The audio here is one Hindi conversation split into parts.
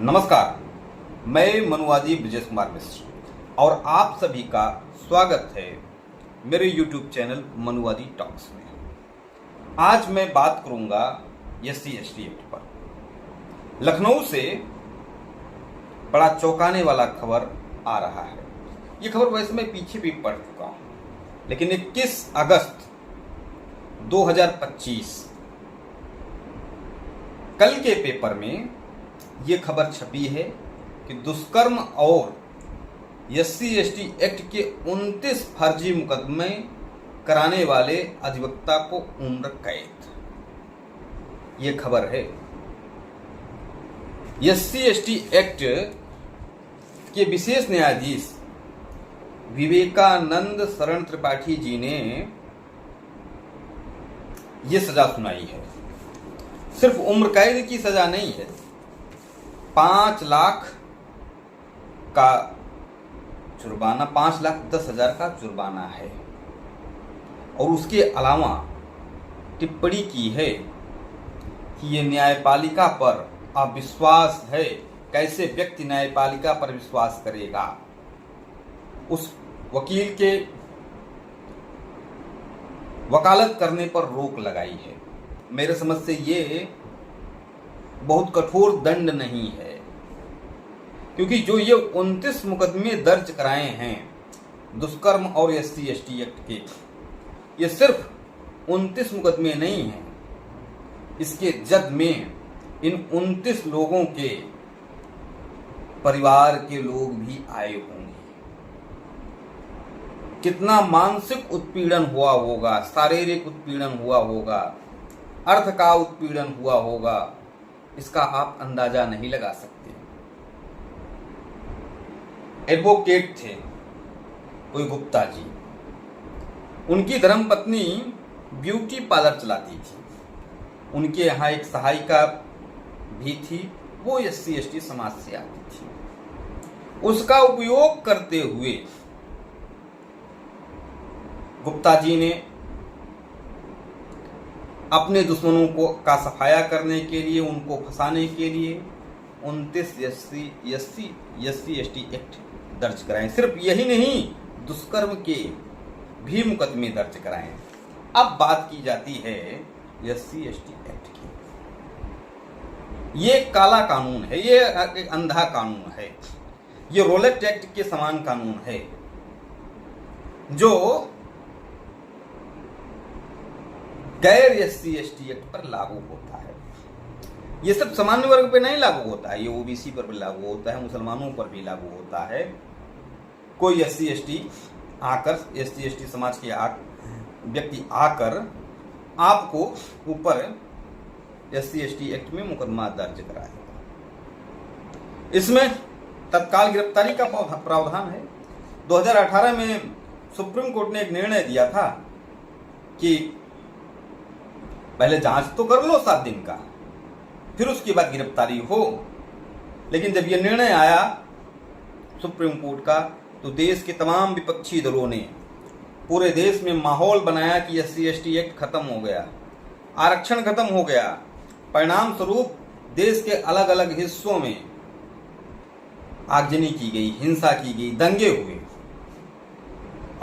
नमस्कार, मैं मनुवादी ब्रजेश कुमार मिश्र और आप सभी का स्वागत है मेरे YouTube चैनल मनुवादी टॉक्स में। आज मैं बात करूंगा SC/ST एक्ट पर। लखनऊ से बड़ा चौंकाने वाला खबर आ रहा है। ये खबर वैसे मैं पीछे भी पढ़ चुका हूं, लेकिन 21 अगस्त 2025 कल के पेपर में ये खबर छपी है कि दुष्कर्म और SC/ST एक्ट के 29 फर्जी मुकदमे कराने वाले अधिवक्ता को उम्र कैद। ये खबर है। SC/ST एक्ट के विशेष न्यायाधीश विवेकानंद शरण त्रिपाठी जी ने ये सजा सुनाई है। सिर्फ उम्र कैद की सजा नहीं है, 5 लाख का जुर्माना, 5,10,000 का जुर्माना है। और उसके अलावा टिप्पणी की है कि ये न्यायपालिका पर अविश्वास है। कैसे व्यक्ति न्यायपालिका पर विश्वास करेगा? उस वकील के वकालत करने पर रोक लगाई है। मेरे समझ से ये बहुत कठोर दंड नहीं है, क्योंकि जो ये 29 मुकदमे दर्ज कराए हैं दुष्कर्म और SC/ST एक्ट के, ये सिर्फ 29 मुकदमे नहीं हैं। इसके जद में इन 29 लोगों के परिवार के लोग भी आए होंगे। कितना मानसिक उत्पीड़न हुआ होगा, शारीरिक उत्पीड़न हुआ होगा, अर्थ का उत्पीड़न हुआ होगा, इसका आप अंदाजा नहीं लगा सकते। एडवोकेट थे कोई गुप्ता जी, उनकी धर्मपत्नी ब्यूटी पार्लर चलाती थी। उनके यहाँ एक सहायिका भी थी, वो SC/ST समाज से आती थी। उसका उपयोग करते हुए गुप्ता जी ने अपने दुश्मनों को का सफाया करने के लिए, उनको फंसाने के लिए 29 SC/ST एक्ट दर्ज कराएं। सिर्फ यही नहीं, दुष्कर्म के भी मुकदमे दर्ज कराएं। अब बात की जाती है SC/ST एक्ट की। ये काला कानून है, ये एक अंधा कानून है, ये रोलेट एक्ट के समान कानून है, जो गैर SC/ST एक्ट पर लागू होता है। ये सब सामान्य वर्ग पे नहीं लागू होता है, ये OBC पर भी लागू होता है, मुसलमानों पर भी लागू होता है। कोई SC/ST आकर, SC/ST समाज के व्यक्ति आकर आपको ऊपर SC/ST एक्ट में मुकदमा दर्ज कराएगा। इसमें तत्काल गिरफ्तारी का प्रावधान है। 2018 में सुप्रीम कोर्ट ने एक निर्णय दिया था कि पहले जांच तो कर लो 7 दिन का, फिर उसके बाद गिरफ्तारी हो। लेकिन जब यह निर्णय आया सुप्रीम कोर्ट का, तो देश के तमाम विपक्षी दलों ने पूरे देश में माहौल बनाया कि SC/ST एक्ट खत्म हो गया, आरक्षण खत्म हो गया। परिणाम स्वरूप देश के अलग अलग हिस्सों में आगजनी की गई, हिंसा की गई, दंगे हुए।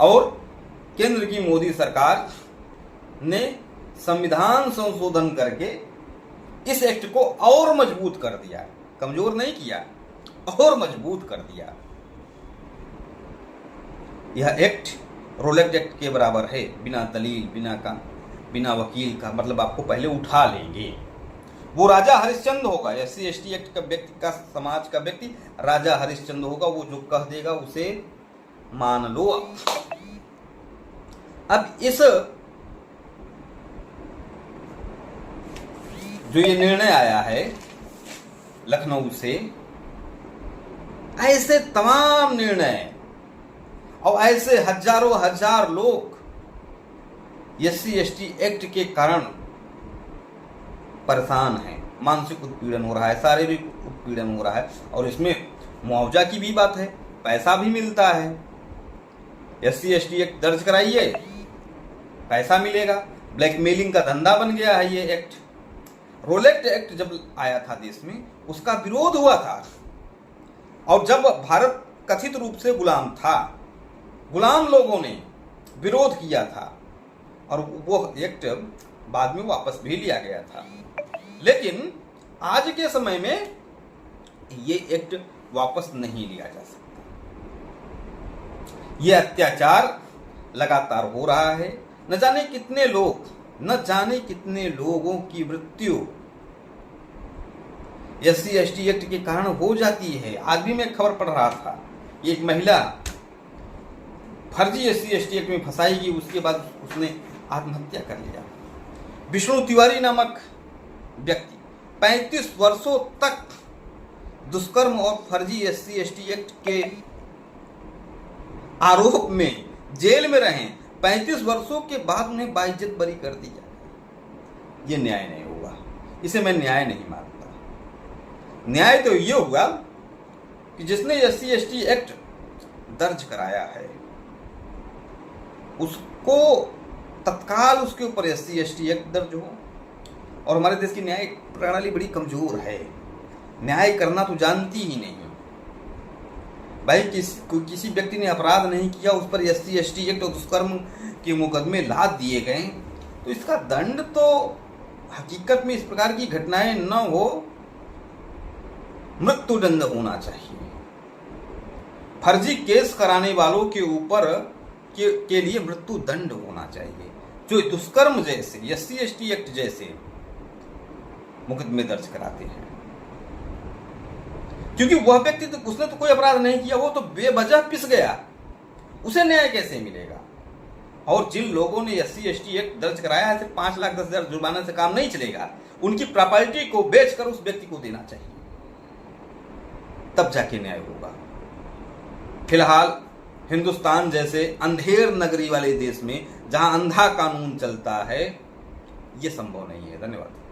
और केंद्र की मोदी सरकार ने संविधान संशोधन करके इस एक्ट को और मजबूत कर दिया, कमजोर नहीं किया, और मजबूत कर दिया। यह एक्ट रोलेट एक्ट के बराबर है। बिना दलील, बिना वकील का, मतलब आपको पहले उठा लेंगे। वो राजा हरिश्चंद्र होगा। SC/ST एक्ट का व्यक्ति का, समाज का व्यक्ति राजा हरिश्चंद्र होगा। वो जो कह देगा उसे मान लो। अब इस जो ये निर्णय आया है लखनऊ से, ऐसे तमाम निर्णय और ऐसे हजारों हजार लोग SC/ST एक्ट के कारण परेशान हैं। मानसिक उत्पीड़न हो रहा है, शारीरिक उत्पीड़न हो रहा है, और इसमें मुआवजा की भी बात है, पैसा भी मिलता है। SC/ST एक्ट दर्ज कराइए, पैसा मिलेगा। ब्लैकमेलिंग का धंधा बन गया है ये एक्ट। रोलेट एक्ट जब आया था देश में, उसका विरोध हुआ था। और जब भारत कथित रूप से गुलाम था, गुलाम लोगों ने विरोध किया था और वो एक्ट बाद में वापस भी लिया गया था। लेकिन आज के समय में ये एक्ट वापस नहीं लिया जा सकता। ये अत्याचार लगातार हो रहा है। न जाने कितने लोगों की मृत्यु SC ST एक्ट के कारण हो जाती है। आज भी मैं खबर पढ़ रहा था, एक महिला फर्जी SC ST एक्ट में फंसाई गई, उसके बाद उसने आत्महत्या कर लिया। विष्णु तिवारी नामक व्यक्ति 35 वर्षों तक दुष्कर्म और फर्जी SC ST एक्ट के आरोप में जेल में रहे। 35 वर्षों के बाद उन्हें बाइज्जत बरी कर दिया। ये न्याय नहीं हुआ, इसे मैं न्याय नहीं मानता। न्याय तो ये हुआ कि जिसने SC ST एक्ट दर्ज कराया है उसको तत्काल उसके ऊपर SC ST एक्ट दर्ज हो। और हमारे देश की न्याय प्रणाली बड़ी कमजोर है, न्याय करना तो जानती ही नहीं। भाई किसी व्यक्ति ने अपराध नहीं किया, उस पर SC ST एक्ट और दुष्कर्म के मुकदमे लाद दिए गए, तो इसका दंड तो हकीकत में इस प्रकार की घटनाएं न हो, मृत्युदंड होना चाहिए। फर्जी केस कराने वालों के ऊपर के लिए मृत्यु दंड होना चाहिए। जो दुष्कर्म जैसे SC ST एक्ट जैसे मुकदमे दर्ज कराते हैं, क्योंकि वह व्यक्ति तो उसने तो कोई अपराध नहीं किया, वो तो बेवजह पिस गया, उसे न्याय कैसे मिलेगा। और जिन लोगों ने SC ST एक्ट दर्ज कराया है, सिर्फ 5,10,000 जुर्माना से काम नहीं चलेगा, उनकी प्रॉपर्टी को बेचकर उस व्यक्ति को देना चाहिए, तब जाके न्याय होगा। फिलहाल हिंदुस्तान जैसे अंधेर नगरी वाले देश में जहां अंधा कानून चलता है, यह संभव नहीं है। धन्यवाद।